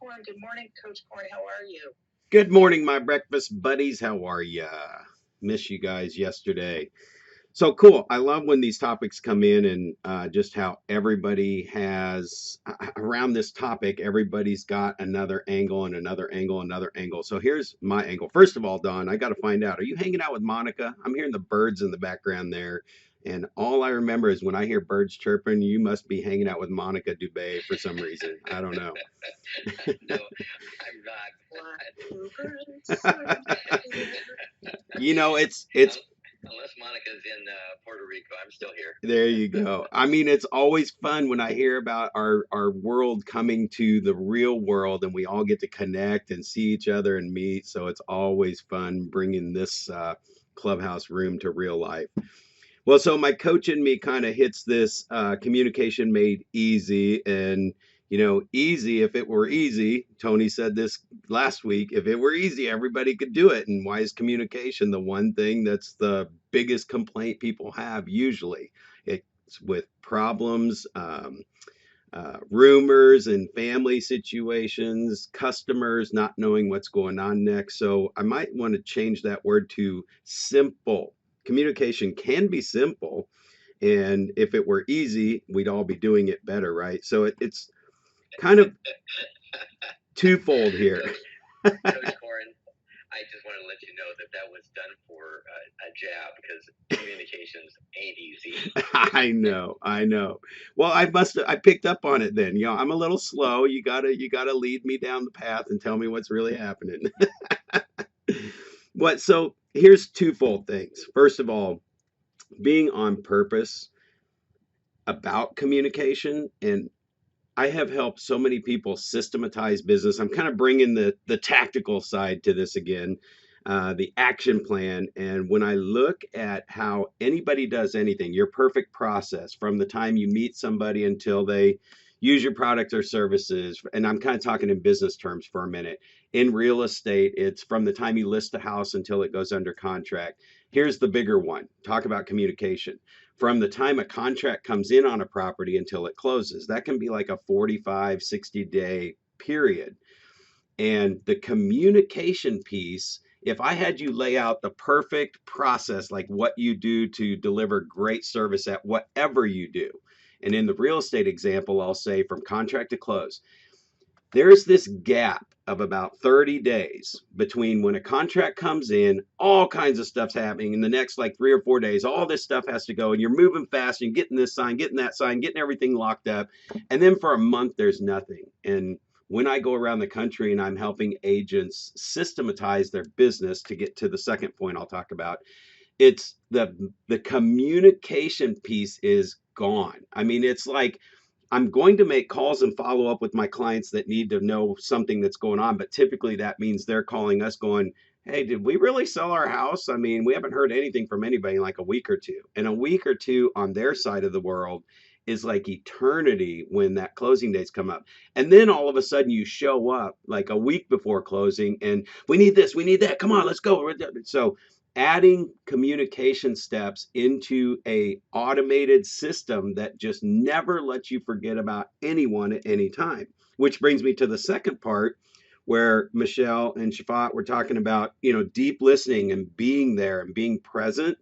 Corn. Good morning, Coach Corn. How are you? Good morning, my breakfast buddies. How are ya? Miss you guys yesterday. So cool. I love when these topics come in and just how everybody has around this topic, everybody's got another angle and another angle, another angle. So here's my angle. First of all, Don, I got to find out, are you hanging out with Monica? I'm hearing the birds in the background there. And all I remember is when I hear birds chirping, you must be hanging out with Monica Dubé for some reason. I don't know. No, I'm not. Blackbirds. You know, it's Unless Monica's in Puerto Rico, I'm still here. There you go. I mean, it's always fun when I hear about our world coming to the real world and we all get to connect and see each other and meet. So it's always fun bringing this clubhouse room to real life. Well, so my coach in me kind of hits this communication made easy. And, easy, if it were easy, Tony said this last week, if it were easy, everybody could do it. And why is communication the one thing that's the biggest complaint people have usually? It's with problems, rumors and family situations, customers not knowing what's going on next. So I might want to change that word to simple. Communication can be simple. And if it were easy, we'd all be doing it better, right? So it's kind of twofold here. Coach Corin, I just want to let you know that that was done for a jab because communications ain't easy. I know. Well, I picked up on it then. I'm a little slow. You gotta lead me down the path and tell me what's really happening. So here's twofold things. First of all, being on purpose about communication, and I have helped so many people systematize business. I'm kind of bringing the tactical side to this again, the action plan. And when I look at how anybody does anything, your perfect process from the time you meet somebody until they use your products or services, and I'm kind of talking in business terms for a minute. In real estate, it's from the time you list a house until it goes under contract. Here's the bigger one. Talk about communication from the time a contract comes in on a property until it closes. That can be like a 45, 60-day period. And the communication piece, if I had you lay out the perfect process, like what you do to deliver great service at whatever you do, and in the real estate example, I'll say from contract to close, there's this gap of about 30 days between when a contract comes in, all kinds of stuff's happening in the next like 3 or 4 days. All this stuff has to go, and you're moving fast and getting this sign, getting that sign, getting everything locked up. And then for a month, there's nothing. And when I go around the country and I'm helping agents systematize their business, to get to the second point I'll talk about, it's the communication piece is gone. I mean, it's like I'm going to make calls and follow up with my clients that need to know something that's going on, but typically that means they're calling us going, "Hey, did we really sell our house? I mean, we haven't heard anything from anybody in like a week or two." And a week or two on their side of the world is like eternity when that closing dates come up. And then all of a sudden you show up like a week before closing and we need this, we need that. Come on, let's go. So adding communication steps into a automated system that just never lets you forget about anyone at any time, which brings me to the second part where Michelle and Shafat were talking about, deep listening and being there and being present.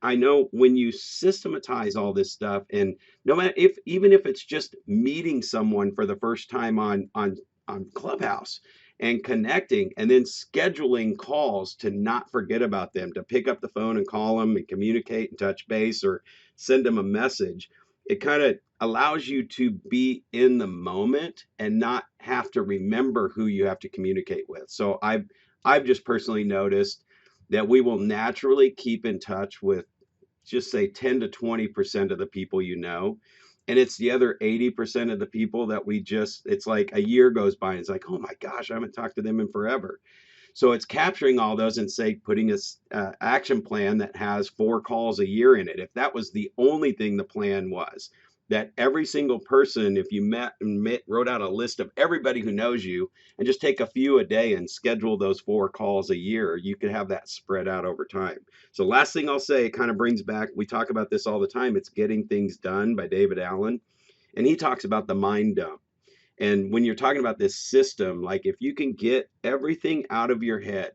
I know when you systematize all this stuff, and no matter if even if it's just meeting someone for the first time on Clubhouse and connecting and then scheduling calls to not forget about them, to pick up the phone and call them and communicate and touch base or send them a message, it kind of allows you to be in the moment and not have to remember who you have to communicate with. So I've just personally noticed that we will naturally keep in touch with, just say, 10 to 20% of the people you know. And it's the other 80% of the people that it's like a year goes by and it's like, oh my gosh, I haven't talked to them in forever. So it's capturing all those and say, putting a action plan that has 4 calls a year in it. If that was the only thing the plan was, that every single person, if you wrote out a list of everybody who knows you and just take a few a day and schedule those 4 calls a year, you could have that spread out over time. So last thing I'll say, it kind of brings back, we talk about this all the time. It's Getting Things Done by David Allen. And he talks about the mind dump. And when you're talking about this system, like if you can get everything out of your head,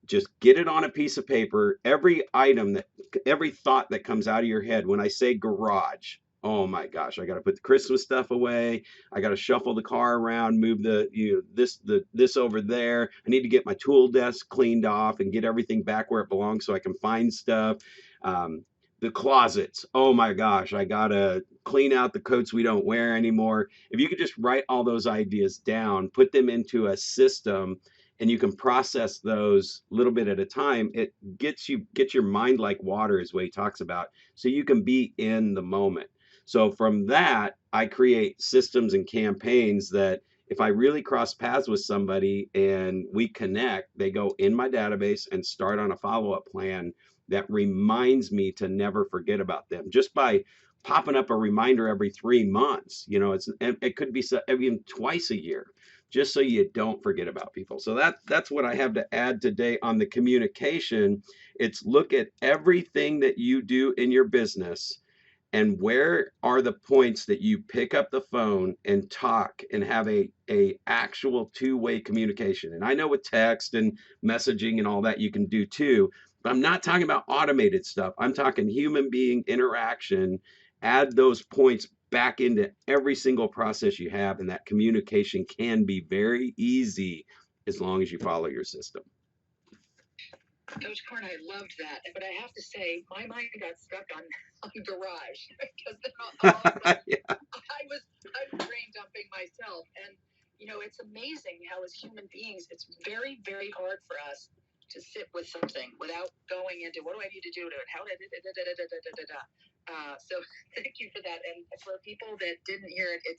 just get it on a piece of paper, every thought that comes out of your head. When I say garage, oh my gosh, I got to put the Christmas stuff away, I got to shuffle the car around, move this over there, I need to get my tool desk cleaned off and get everything back where it belongs so I can find stuff. um, the closets, oh my gosh, I gotta clean out the coats we don't wear anymore. If you could just write all those ideas down, put them into a system, and you can process those a little bit at a time, it gets your mind like water, is what he talks about, so you can be in the moment. So from that, I create systems and campaigns that if I really cross paths with somebody and we connect, they go in my database and start on a follow-up plan that reminds me to never forget about them, just by popping up a reminder every 3 months. It could be even twice a year, just so you don't forget about people. So that's what I have to add today on the communication. It's look at everything that you do in your business, and where are the points that you pick up the phone and talk and have a actual two-way communication. And I know with text and messaging and all that you can do too, but I'm not talking about automated stuff. I'm talking human being interaction. Add those points back into every single process you have, and that communication can be very easy as long as you follow your system. Coach Corn, I loved that, but I have to say, my mind got stuck on garage because Yeah. I was brain dumping myself, and it's amazing how as human beings, it's very very hard for us to sit with something without going into what do I need to do to it, how did so thank you for that, and for people that didn't hear it, it's